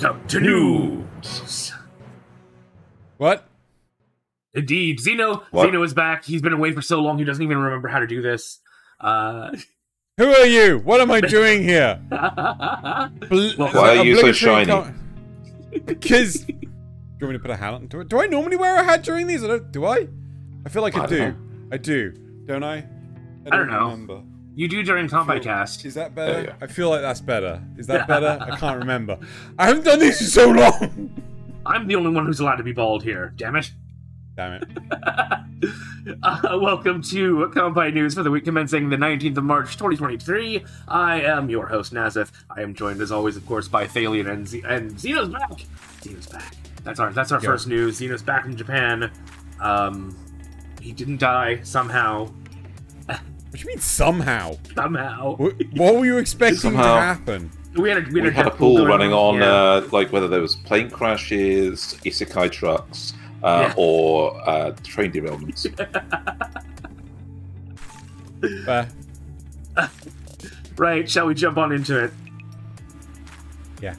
Welcome to news. What? Indeed, Xeno is back. He's been away for so long he doesn't even remember how to do this. Who are you? What am I doing here? Why are you so shiny? Because... Do you want me to put a hat on? Do I normally wear a hat during these? Do I? I feel like I do. I do. Don't I? I don't know. Remember. You do during Kanpai Cast. Is that better? I feel like that's better. Is that better? I can't remember. I haven't done this for so long! I'm the only one who's allowed to be bald here. Damn it. Damn it. Welcome to Kanpai News for the week commencing the 19th of March, 2023. I am your host, Nasuth. I am joined, as always, of course, by Thaylien and Xeno's back. Xeno's back. That's our first news. Xeno's back in Japan. He didn't die, somehow. What do you mean, somehow? Somehow. What were you expecting to happen? We had a pool running on, like, whether there was plane crashes, Isekai trucks, or train derailments. Right, shall we jump on into it? Yeah.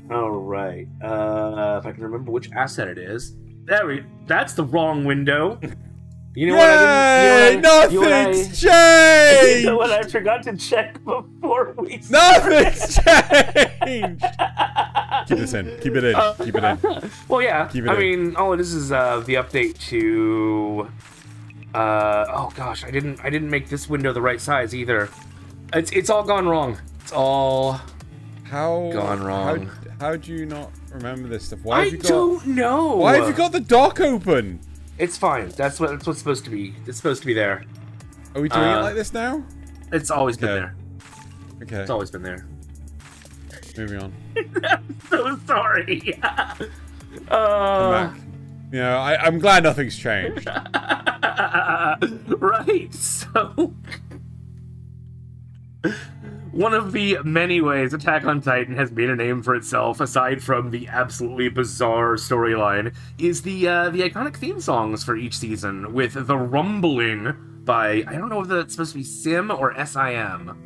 Alright. If I can remember which asset it is. That's the wrong window. You know nothing's changed! You know what? I forgot to check before we Nothing's changed! Keep this in. Keep it in. Keep it in. Well, yeah. Keep it I in. mean, all it is the update to... oh gosh, I didn't make this window the right size either. It's all gone wrong. It's all gone wrong. How do you not remember this stuff? I don't know. Why have you got the dock open? It's fine. That's what's supposed to be. It's supposed to be there. Are we doing it like this now? It's always been there. Okay. It's always been there. Moving on. I'm so sorry. Come back. You know, I'm glad nothing's changed. Right. So, one of the many ways Attack on Titan has made a name for itself, aside from the absolutely bizarre storyline, is the iconic theme songs for each season, with The Rumbling by, I don't know if that's supposed to be Sim or SIM,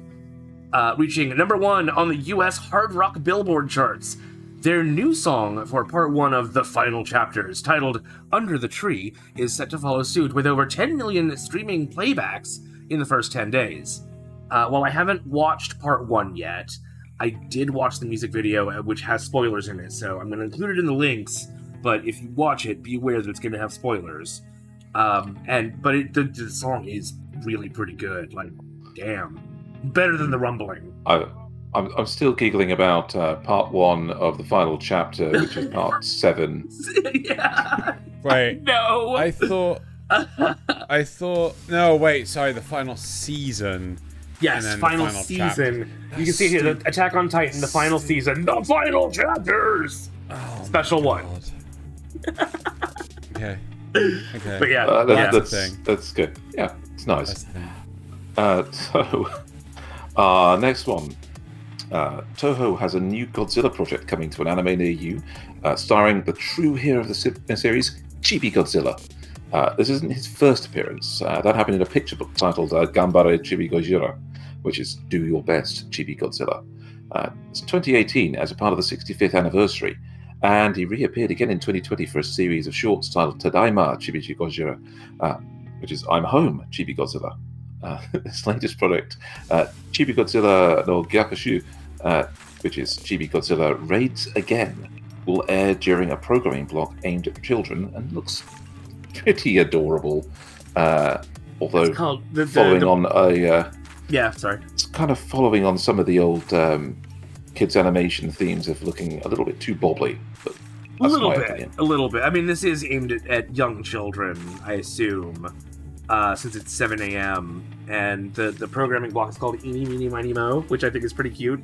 reaching #1 on the US hard rock Billboard charts. Their new song for part 1 of the final chapters, titled Under the Tree, is set to follow suit with over 10 million streaming playbacks in the first 10 days. While I haven't watched part 1 yet, I did watch the music video, which has spoilers in it, so I'm going to include it in the links, but if you watch it, be aware that it's going to have spoilers. But the song is really pretty good, like, damn. Better than The Rumbling. I'm still giggling about part 1 of the final chapter, which is part 7. Yeah. Wait. No. I thought... No, wait, sorry, the final season... Yes, final season. You can see here, the Attack on Titan, the final season, the final chapters! Oh, Special one. Okay. Okay. But yeah, that's good. Yeah, it's nice. Next one. Toho has a new Godzilla project coming to an anime near you, starring the true hero of the series, Chibi Godzilla. This isn't his first appearance. That happened in a picture book titled Gambare Chibi Gojira, which is Do Your Best, Chibi Godzilla. It's 2018 as a part of the 65th anniversary, and he reappeared again in 2020 for a series of shorts titled Tadaima Chibi Gojira, which is I'm Home, Chibi Godzilla. This latest project, Chibi Godzilla no Gyakushu, which is Chibi Godzilla Raids Again, will air during a programming block aimed at children and looks pretty adorable, although it's kind of following on some of the old kids animation themes of looking a little bit too bobbly. But that's a little bit. I mean, this is aimed at young children, I assume, since it's 7 a.m. and the programming block is called Eeny, Meeny, Miny, Mo, which I think is pretty cute.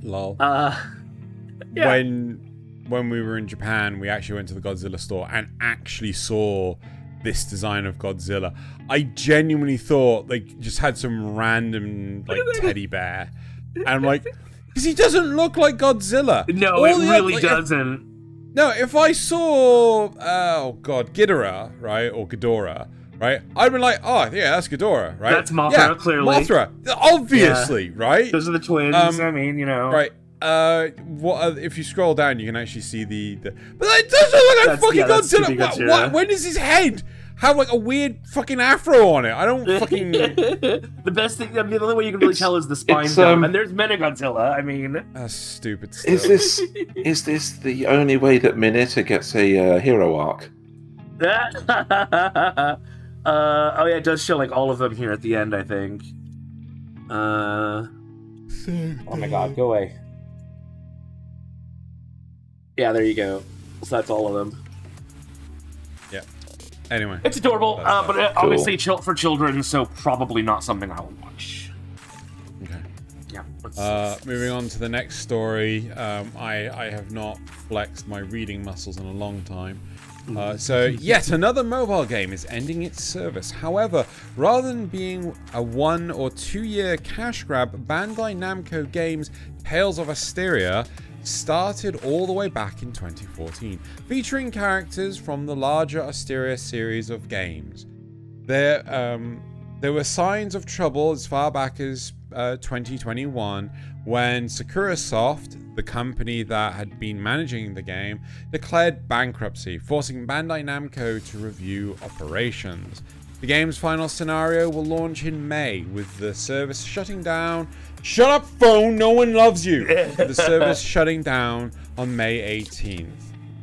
Lol. Yeah. When we were in Japan, we actually went to the Godzilla store and actually saw this design of Godzilla. I genuinely thought they just had some random teddy bear, and I'm like, because he doesn't look like Godzilla. No, it really doesn't. No, if I saw Ghidorah, right, or Ghidorah, right, I'd be like, oh yeah, that's Ghidorah, right? That's Mothra, clearly. Mothra, obviously, right? Those are the twins. I mean, you know, right. if you scroll down, you can actually see the but that does look like fucking Godzilla. What? When does his head have like a weird fucking afro on it? I don't fucking. The best thing, I mean, the only way you can really tell is the spine jump, and there's Godzilla. I mean, that's stupid stuff. Is this the only way that Mineta gets a hero arc? Oh yeah, it does show like all of them here at the end, I think. Oh my god, go away. Yeah, there you go. So that's all of them. Yeah. Anyway. It's adorable, but cool. obviously for children, so probably not something I'll watch. Okay. Yeah. Moving on to the next story. I have not flexed my reading muscles in a long time. So yet another mobile game is ending its service. However, rather than being a 1 or 2 year cash grab, Bandai Namco Games' Tales of Asteria started all the way back in 2014, featuring characters from the larger Asteria series of games. There were signs of trouble as far back as 2021 when Sakurasoft, the company that had been managing the game, declared bankruptcy, forcing Bandai Namco to review operations. The game's final scenario will launch in May, with the service shutting down. Shut up, phone! No one loves you! The service shutting down on May 18th.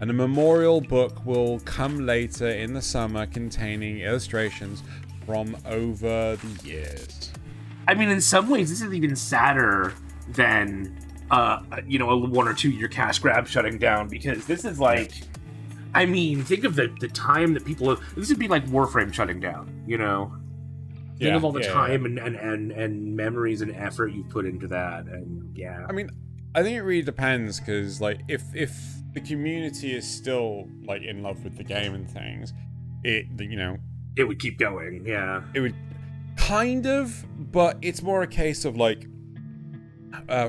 And a memorial book will come later in the summer containing illustrations from over the years. I mean, in some ways, this is even sadder than, you know, a 1 or 2 year cash grab shutting down, because this is like, I mean, think of the time that people, this would be like Warframe shutting down, you know? Think of all the time and memories and effort you put into that, and yeah. I mean, I think it really depends, because like, if the community is still like in love with the game and things, it would keep going, yeah. It would kind of, but it's more a case of like,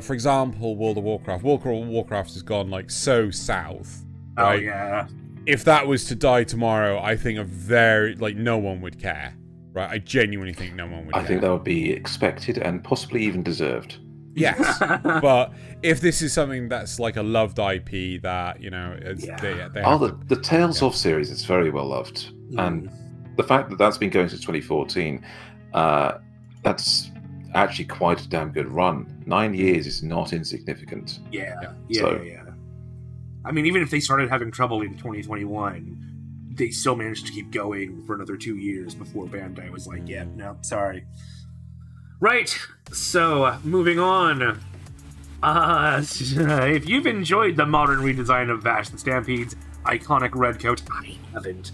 for example, World of Warcraft. World of Warcraft has gone like so south. Right? Oh yeah. If that was to die tomorrow, I think no one would care. Right? I genuinely think no one would care. I think that would be expected and possibly even deserved. Yes, but if this is something that's like a loved IP that, you know, the Tales of series is very well loved, and the fact that that's been going since 2014, that's actually quite a damn good run. 9 years is not insignificant. Yeah. I mean, even if they started having trouble in 2021, they still managed to keep going for another 2 years before Bandai was like, yeah, no, sorry. Right, so moving on. If you've enjoyed the modern redesign of Vash the Stampede's iconic red coat, I haven't,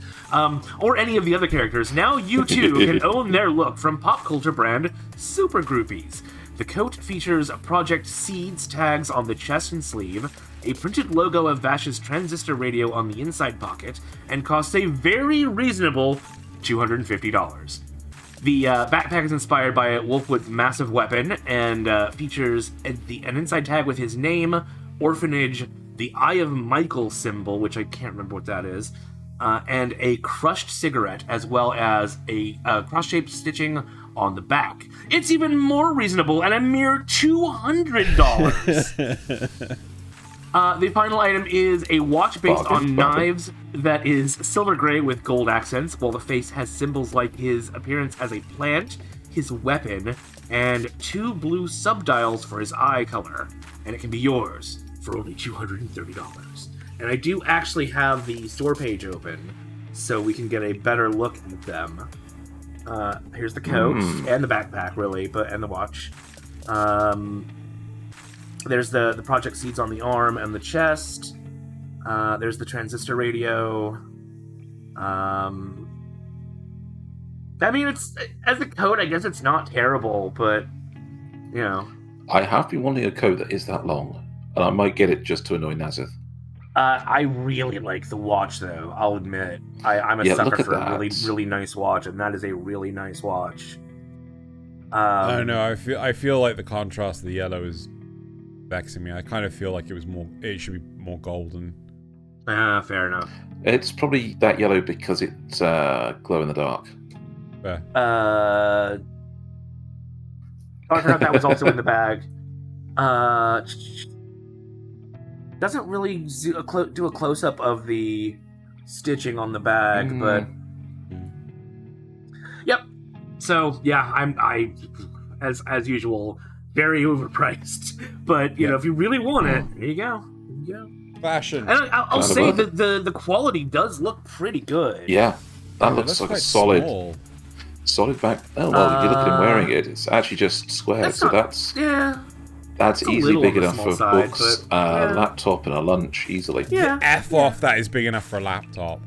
or any of the other characters, now you too can own their look from pop culture brand SuperGroupies. The coat features Project Seeds tags on the chest and sleeve, a printed logo of Vash's transistor radio on the inside pocket, and costs a very reasonable $250. The backpack is inspired by Wolfwood's massive weapon and features an inside tag with his name, orphanage, the Eye of Michael symbol, which I can't remember what that is, and a crushed cigarette, as well as a cross-shaped stitching on the back. It's even more reasonable at a mere $200. The final item is a watch based on knives that is silver gray with gold accents, while the face has symbols like his appearance as a plant, his weapon, and 2 blue subdials for his eye color. And it can be yours for only $230. And I do actually have the store page open, so we can get a better look at them. Here's the coat and the backpack, really, and the watch. There's the Project Seeds on the arm and the chest. There's the transistor radio. I mean, it's as a coat, I guess it's not terrible, but you know. I have been wanting a coat that is that long, and I might get it just to annoy Nasuth. I really like the watch, though. I'll admit, I'm a sucker for a really, really nice watch, and that is a really nice watch. I don't know. I feel like the contrast of the yellow is vexing me. I kind of feel like it should be more golden. Fair enough. It's probably that yellow because it's glow in the dark. Fair. I forgot that was also in the bag. Doesn't really do a close-up of the stitching on the bag, but... Yep. So, yeah, I as usual, very overpriced. But, you know, if you really want it, there you go. There you go. Fashion. And I'll say that the quality does look pretty good. Yeah. That looks like a solid... Small. Solid back. Oh, well, if you look at him wearing it, it's actually just square. That's easily big enough for side, books, but, yeah. laptop, and a lunch easily. Yeah. F off, that is big enough for a laptop.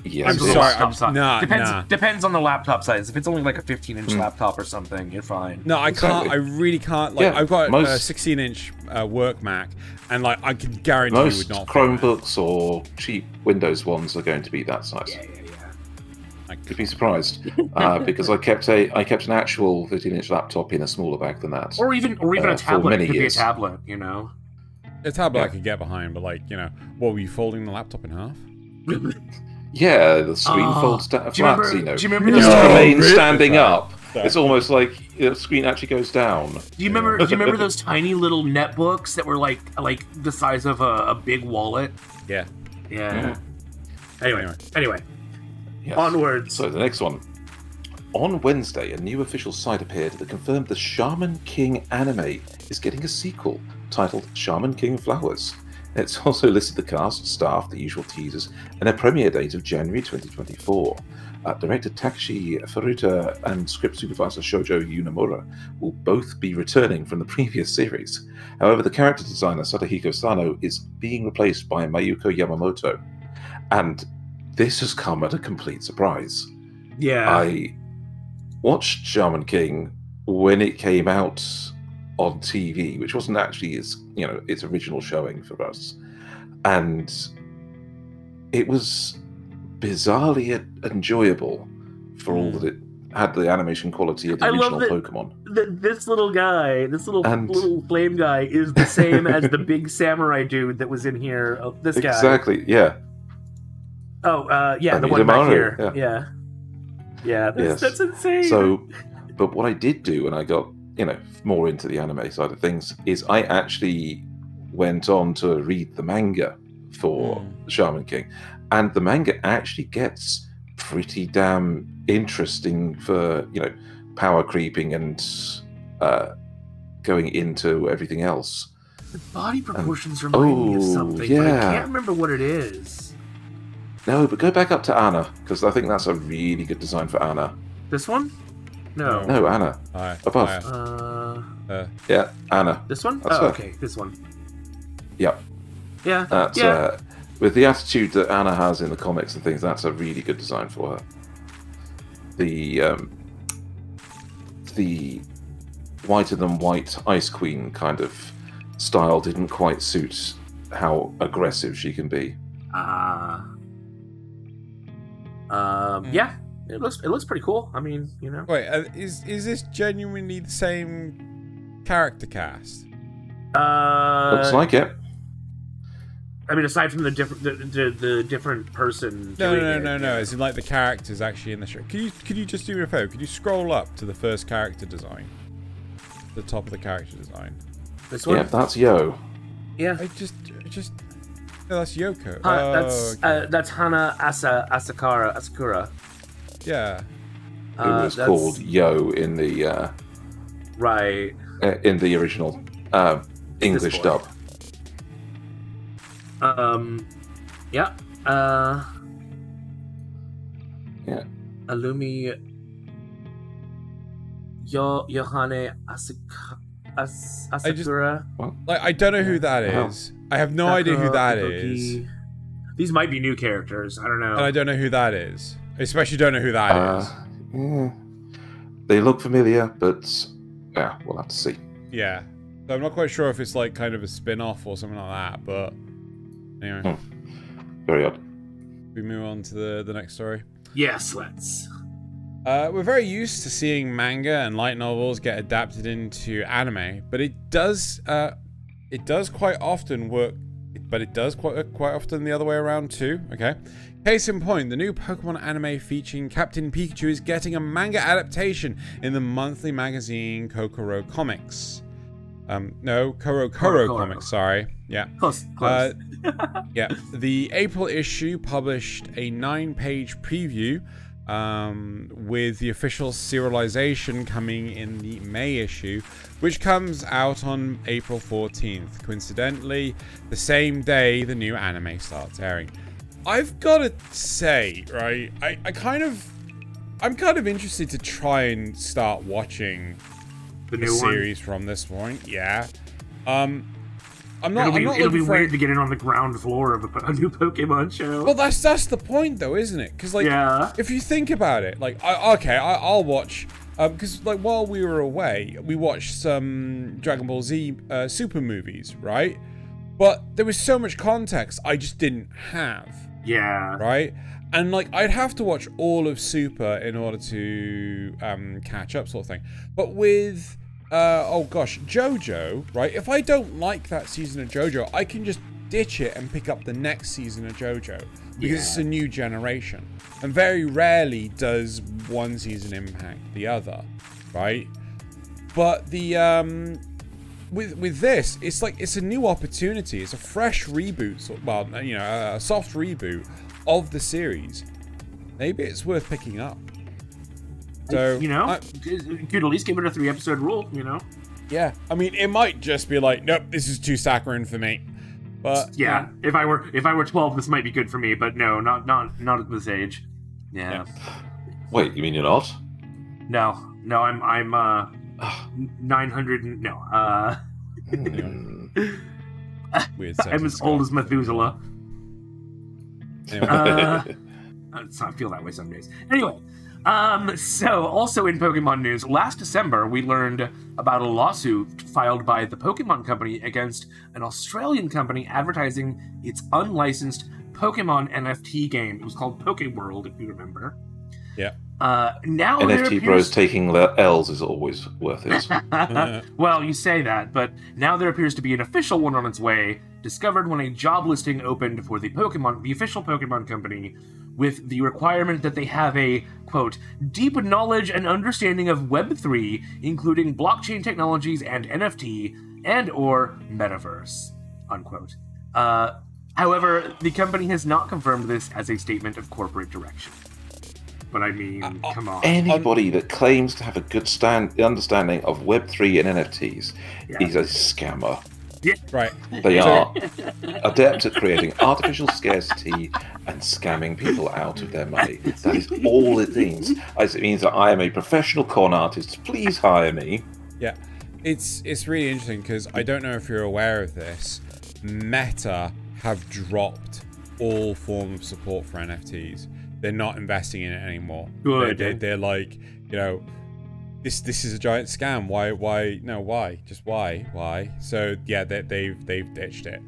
Yes, Depends on the laptop size. If it's only like a 15-inch laptop or something, you're fine. No, I can't. I really can't. Like, I've got a most 16-inch work Mac, and like I can guarantee most you would not. Chromebooks or cheap Windows ones are going to be that size. Yeah. You'd be surprised because I kept an actual 15-inch laptop in a smaller bag than that. Or even a tablet. It could be a tablet, you know. A tablet I could get behind, but like, you know, what were you folding the laptop in half? Yeah, the screen folds flat, you know. Do you remember those remains standing up. It's almost like the screen actually goes down. Do you remember those tiny little netbooks that were like the size of a big wallet? Yeah. Yeah. Anyway. Yes. Onwards. So the next one. On Wednesday, a new official site appeared that confirmed the Shaman King anime is getting a sequel titled Shaman King Flowers. It's also listed the cast, staff, the usual teasers, and a premiere date of January 2024. Director Takashi Furuta and script supervisor Shoujo Yunamura will both be returning from the previous series. However, the character designer Sadahiko Sano is being replaced by Mayuko Yamamoto. And this has come at a complete surprise. Yeah. I watched Shaman King when it came out on TV, which wasn't actually its original showing for us, and it was bizarrely enjoyable for all that it had the animation quality of the original Pokemon. This little guy, little flame guy, is the same as the big samurai dude that was in here. This guy. Exactly. Yeah. Oh, the one back here. Yeah. That's insane. So, but what I did do when I got more into the anime side of things is I actually went on to read the manga for Shaman King, and the manga actually gets pretty damn interesting for power creeping and going into everything else. The body proportions remind me of something, but I can't remember what it is. No, but go back up to Anna, because I think that's a really good design for Anna. This one? No, Anna. Above. Yeah, Anna. This one? That's her. Okay, this one. Yep. Yeah. That's with the attitude that Anna has in the comics and things, that's a really good design for her. The whiter than white Ice Queen kind of style didn't quite suit how aggressive she can be. Yeah, it looks pretty cool. I mean, Wait, is this genuinely the same character cast? Looks like it. I mean, aside from the different person. No. As in, like, the characters actually in the show. Could you just do me a favor? Could you scroll up to the first character design? The top of the character design. This one? Yeah, that's Yo. Yeah. No, that's Yoko. That's Hana Asakura. Yeah. Who was called Yo in the right in the original English dub. Yeah. Yeah. Alumi Yohane Asakura. I don't know who that is. I have no idea who that is. These might be new characters. I don't know. And I don't know who that is. I especially don't know who that is. Yeah. They look familiar, but yeah, we'll have to see. Yeah. So I'm not quite sure if it's like kind of a spin-off or something like that, but anyway. Very odd. We move on to the next story. Yes, let's. We're very used to seeing manga and light novels get adapted into anime, but it does quite often work, but it does quite often the other way around too, okay? Case in point, the new Pokemon anime featuring Captain Pikachu is getting a manga adaptation in the monthly magazine Kokoro Comics. No, Koro Comics, sorry. Yeah. Close. Yeah. The April issue published a 9-page preview with the official serialization coming in the May issue, which comes out on April 14th. Coincidentally, the same day the new anime starts airing. I've got to say, right, I'm kind of interested to try and start watching the new series from this point. Yeah. It'll be weird to get in on the ground floor of a new Pokemon show. Well, that's the point, though, isn't it? Because, like, if you think about it, like, I'll watch. Because, like, while we were away, we watched some Dragon Ball Z Super movies, right? But there was so much context I just didn't have. Yeah. Right? And, like, I'd have to watch all of Super in order to catch up, sort of thing. But with JoJo, right? If I don't like that season of JoJo, I can just ditch it and pick up the next season of JoJo because it's a new generation. And very rarely does one season impact the other, right? But the with this, it's like it's a new opportunity. It's a fresh reboot, a soft reboot of the series. Maybe it's worth picking up. So, you could at least give it a 3-episode rule, Yeah, I mean, it might just be like, nope, this is too saccharine for me. But yeah, if I were 12, this might be good for me. But no, not at this age. Yeah. Wait, you mean you're not? No, I'm 900. Weird. I'm as old as Methuselah. Anyway. I feel that way some days. Anyway. So, also in Pokemon news, last December we learned about a lawsuit filed by the Pokemon Company against an Australian company advertising its unlicensed Pokemon NFT game. It was called Pokeworld, if you remember. Yeah. Now NFT bros taking the L's is always worth it. Well, you say that, but now there appears to be an official one on its way, discovered when a job listing opened for the official Pokemon Company, with the requirement that they have a, quote, deep knowledge and understanding of Web3, including blockchain technologies and NFT, and or metaverse, unquote. However, the company has not confirmed this as a statement of corporate direction. But I mean, come on. Anybody that claims to have a good understanding of Web3 and NFTs is a scammer. Yeah. Right. They are adept at creating artificial scarcity and scamming people out of their money. That is all it means. It means that I am a professional con artist. Please hire me. Yeah. It's really interesting because I don't know if you're aware of this. Meta have dropped all form of support for NFTs. They're not investing in it anymore. Good. They're like, this is a giant scam. Why? Just why? So yeah, they've ditched it,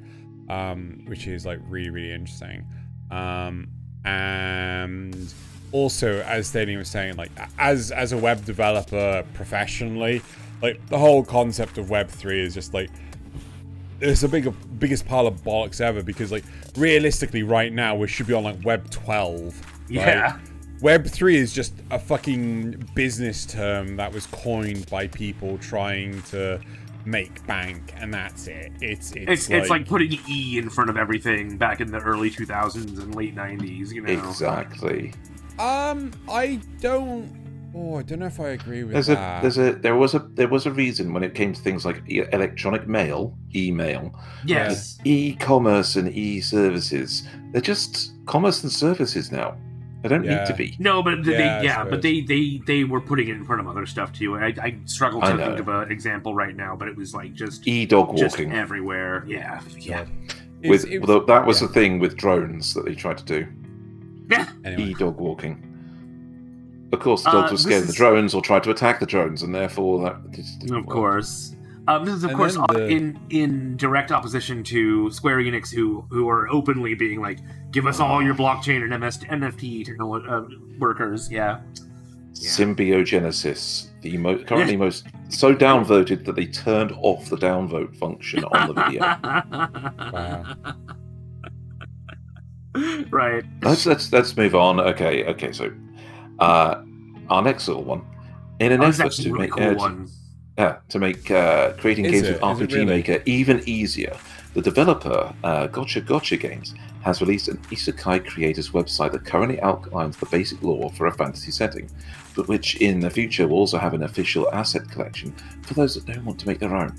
which is like really, really interesting. And also, as Thaylien was saying, like as a web developer professionally, like the whole concept of Web3 is just like it's the biggest pile of bollocks ever, because like realistically right now we should be on like Web 12. Right? Yeah. Web3 is just a fucking business term that was coined by people trying to make bank, and that's it. It's like putting E in front of everything back in the early 2000s and late 90s, Exactly. I don't know if I agree with that. There was a reason when it came to things like electronic mail, email, yes, e-commerce and e-services. They're just commerce and services now. They don't need to be. No, but they were putting it in front of other stuff too. I struggle to think of an example right now, but it was like just e-dog walking just everywhere. Yeah. That was the thing with drones that they tried to do. Yeah. Anyway. E-dog walking. Of course, the dogs were scared of the drones or tried to attack the drones, and therefore that just didn't work. Course. This is, of course, in direct opposition to Square Enix, who are openly being like, give us all your blockchain and NFT workers. Yeah. Symbiogenesis, the currently most so downvoted that they turned off the downvote function on the video. Wow. Right. Let's move on. Okay. So, our next little one, in an effort to make cool one. to make creating games with RPG really? Maker even easier. The developer, Gotcha Games, has released an Isekai creators website that currently outlines the basic lore for a fantasy setting, but which in the future will also have an official asset collection for those that don't want to make their own.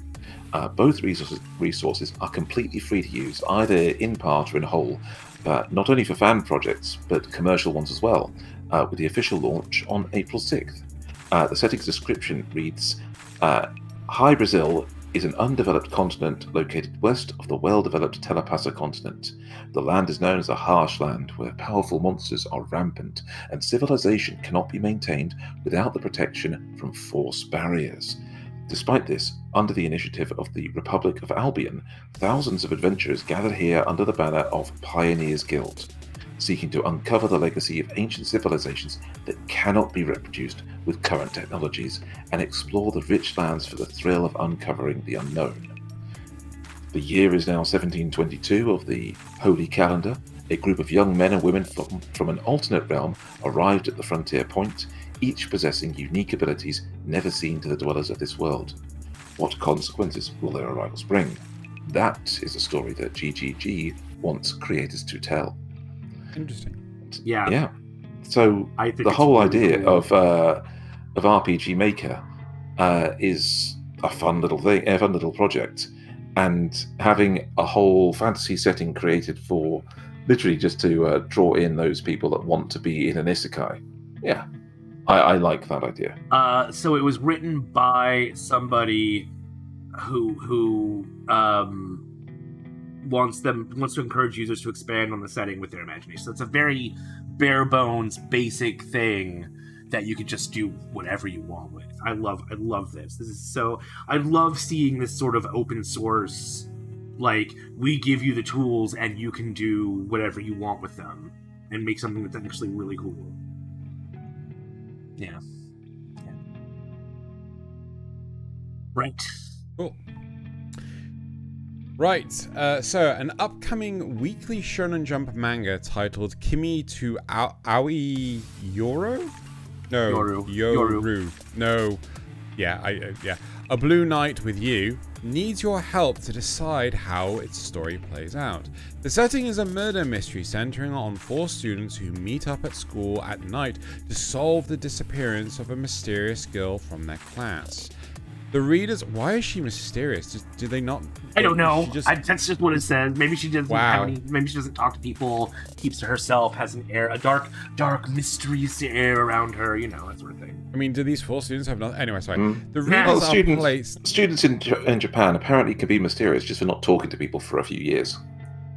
Both resources are completely free to use, either in part or in whole, not only for fan projects, but commercial ones as well, with the official launch on April 6th. The setting's description reads, Hi Brazil is an undeveloped continent located west of the well-developed Telepassa continent. The land is known as a harsh land where powerful monsters are rampant and civilization cannot be maintained without the protection from force barriers. Despite this, under the initiative of the Republic of Albion, thousands of adventurers gather here under the banner of Pioneers Guild, seeking to uncover the legacy of ancient civilizations that cannot be reproduced with current technologies and explore the rich lands for the thrill of uncovering the unknown. The year is now 1722 of the Holy Calendar. A group of young men and women from an alternate realm arrived at the frontier point, each possessing unique abilities never seen to the dwellers of this world. What consequences will their arrivals bring? That is a story that GGG wants creators to tell. Interesting. Yeah. Yeah. So the whole idea of RPG Maker is a fun little thing, a fun little project, and having a whole fantasy setting created for literally just to draw in those people that want to be in an isekai. Yeah, I like that idea. So it was written by somebody who wants to encourage users to expand on the setting with their imagination. So it's a very bare bones, basic thing that you could just do whatever you want with. I love this. This is so. I love seeing this sort of open source. Like, we give you the tools and you can do whatever you want with them and make something that's actually really cool. Yeah. Right. Cool. Right, so an upcoming weekly Shonen Jump manga titled Kimi to Aoi Yoru? No, Yoru. No, yeah, yeah. A Blue Night with You needs your help to decide how its story plays out. The setting is a murder mystery centering on 4 students who meet up at school at night to solve the disappearance of a mysterious girl from their class. The readers, why is she mysterious? Do they not? I don't know. That's just what it says. Maybe she doesn't have any. Maybe she doesn't talk to people. Keeps to herself. Has an air, a dark, mysterious air around her. You know, that sort of thing. I mean, do these 4 students have nothing? Anyway, sorry. The readers are placed. Students in Japan apparently can be mysterious just for not talking to people for a few years.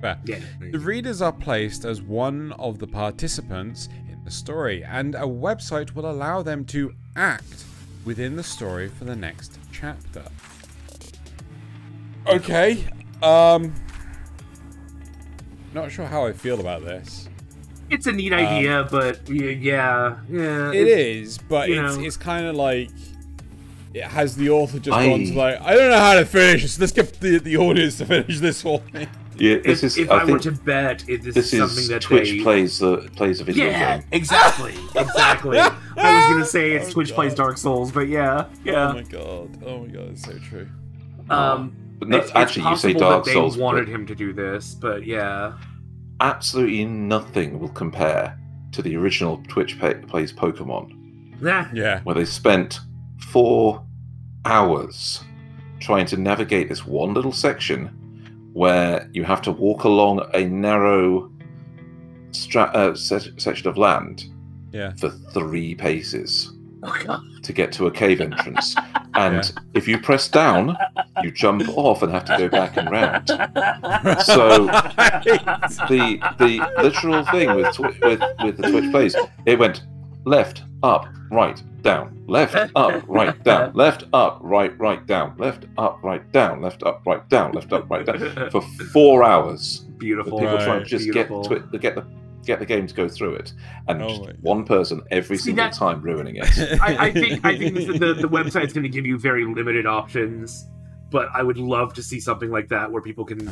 Fair. Yeah. The readers are placed as one of the participants in the story, and a website will allow them to act within the story for the next chapter. Okay. Not sure how I feel about this. It's a neat idea, but yeah. It is, but it's kind of like it has the author just gone to like, I don't know how to finish this. Let's get the audience to finish this for me. Yeah, if I were to bet, this is something that Twitch plays a video game. Yeah, exactly. I was gonna say it's Twitch plays Dark Souls, but yeah. Oh my god, it's so true. But actually, you say Dark Souls. They wanted him to do this, but yeah. Absolutely nothing will compare to the original Twitch plays Pokemon. Yeah. Where they spent 4 hours trying to navigate this one little section where you have to walk along a narrow section of land for 3 paces to get to a cave entrance. And if you press down, you jump off and have to go back and round. So the literal thing with the Twitch plays, it went left, up, right, down, left, up, right, down, left, up, right, down, left, up, right, down, left, up, right, down, left, up, right, down, for 4 hours. Beautiful. With people trying to just get the game to go through it, and one person every single time ruining it. I think the website's going to give you very limited options, but I would love to see something like that where people can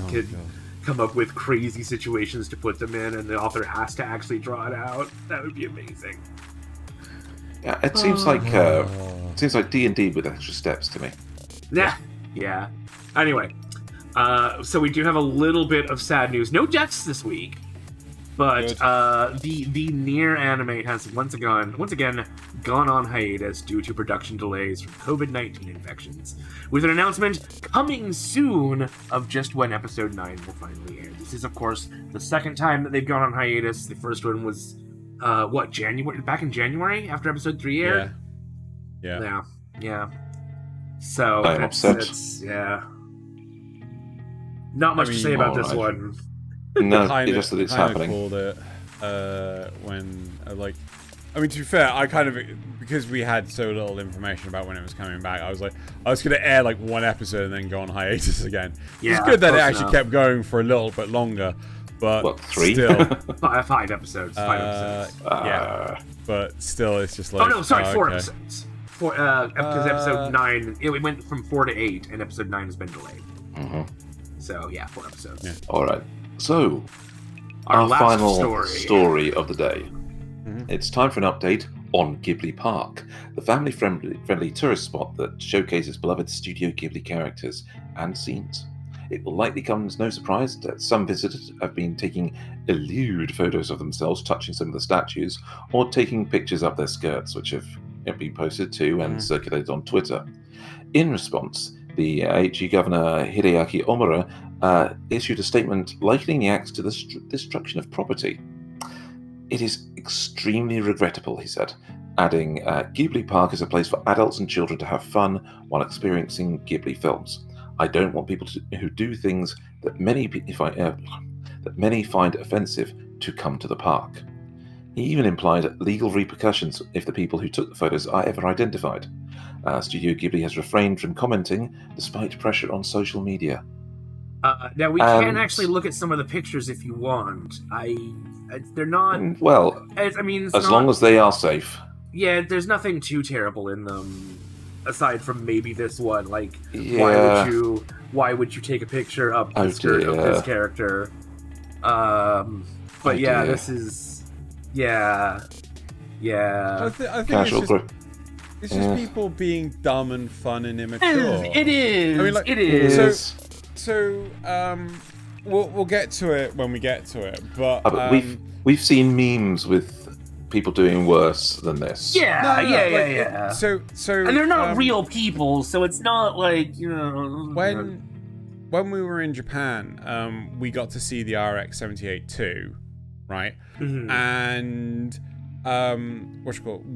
come up with crazy situations to put them in, and the author has to actually draw it out. That would be amazing. Yeah, it seems like Seems like D&D with extra steps to me. Yeah. Anyway, so we do have a little bit of sad news. No deaths this week, but the NieR anime has once again gone on hiatus due to production delays from COVID-19 infections, with an announcement coming soon of just when episode 9 will finally air. This is, of course, the second time that they've gone on hiatus. The first one was January, back in January after episode 3 aired. Yeah. So I'm upset. Not much to say about this one. No, just that it's happening. Called it when I mean, to be fair, I kind of, because we had so little information about when it was coming back, I was like, I was going to air like one episode and then go on hiatus again. Yeah, it's good that it actually kept going for a little bit longer, but what, 3? Still, 5 episodes. Yeah, but still, it's just like. Oh no, sorry, 4 episodes. Because episode 9, it went from 4 to 8, and episode 9 has been delayed. So yeah, 4 episodes. Yeah. All right. So our final story of the day. It's time for an update on Ghibli Park, the family-friendly tourist spot that showcases beloved Studio Ghibli characters and scenes. It will likely come as no surprise that some visitors have been taking lewd photos of themselves touching some of the statues, or taking pictures up their skirts, which have been posted to and circulated on Twitter. In response, the Aichi governor Hideaki Omura issued a statement likening the acts to the destruction of property. It is extremely regrettable, he said, adding, Ghibli Park is a place for adults and children to have fun while experiencing Ghibli films. I don't want people who do things that many find offensive to come to the park. He even implied legal repercussions if the people who took the photos are ever identified. Studio Ghibli has refrained from commenting despite pressure on social media. Now we can actually look at some of the pictures if you want. They're not. Well, I mean, as long as they are safe. Yeah, there's nothing too terrible in them, aside from maybe this one. Like, why would you take a picture of the skirt of this character? But yeah, this is. Yeah. I think it's just people being dumb and fun and immature. It is. I mean, like, it is. So we'll get to it when we get to it, but we've seen memes with people doing worse than this. Yeah. So and they're not real people, so it's not like, you know. When we were in Japan, we got to see the RX-78-2, right? And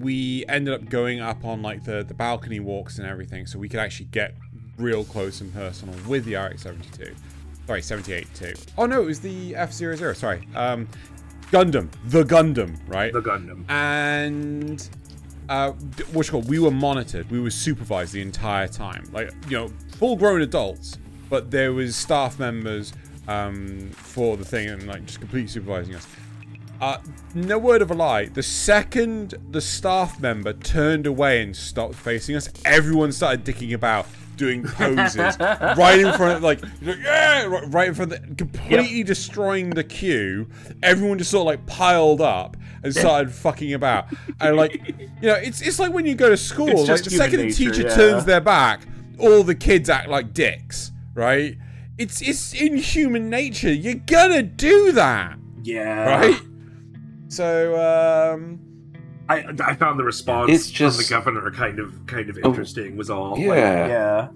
we ended up going up on like the balcony walks and everything, so we could actually get real close and personal with the RX-72. Sorry, 78-2. Oh no, it was the F-00. Sorry, Gundam, right? The Gundam. And we were monitored. We were supervised the entire time, like, you know, full-grown adults, but there was staff members for the thing and like just completely supervising us. No word of a lie, the second the staff member turned away and stopped facing us, everyone started dicking about, doing poses right in front of, like, right in front of the, completely destroying the queue. Everyone just sort of like piled up and started fucking about. And like, you know, it's like when you go to school, like the second the teacher turns their back, all the kids act like dicks, right? It's in human nature. You're gonna do that. Yeah. Right? So I found the response from the governor kind of interesting. Was all. Yeah.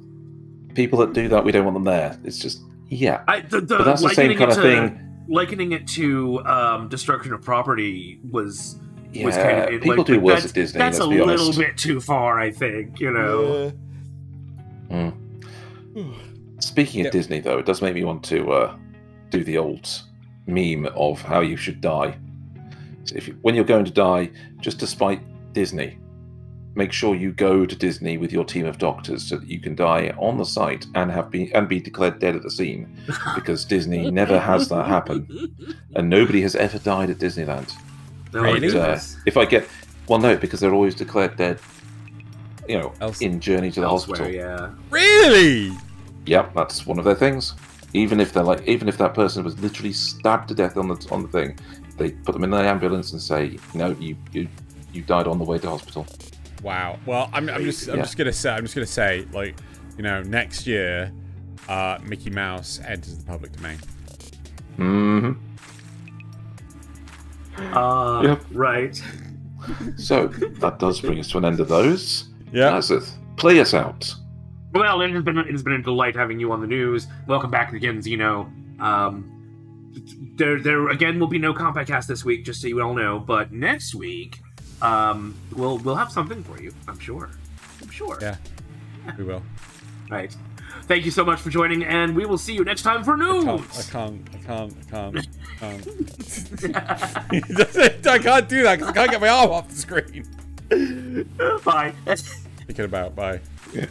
People that do that, we don't want them there. It's just but that's the same kind of thing. Likening it to destruction of property was kind of people do worse at Disney. That's let's be honest. little bit too far, I think. You know. Speaking of Disney, though, it does make me want to do the old meme of how you should die. So when you're going to die, just to spite Disney, make sure you go to Disney with your team of doctors so that you can die on the site and be declared dead at the scene, because Disney never has that happen, and nobody has ever died at Disneyland. Really? If I get because they're always declared dead, you know, in Journey to the Hospital. Yeah. Really? Yep, that's one of their things. Even if that person was literally stabbed to death on the thing, they put them in the ambulance and say, no, you died on the way to hospital. Wow. Well, I'm just gonna say, like, you know, next year, Mickey Mouse enters the public domain. Mm-hmm. Yep. Right. So that does bring us to an end of those. Yeah. Nasuth, play us out. Well, it has been a delight having you on the news. Welcome back again, Xeno. There again will be no Kanpai Cast this week, just so you all know. But next week, we'll have something for you. I'm sure. Yeah, we will. Right. Thank you so much for joining, and we will see you next time for news. I can't. I can't do that because I can't get my arm off the screen. Bye. Thinking about bye. Yeah.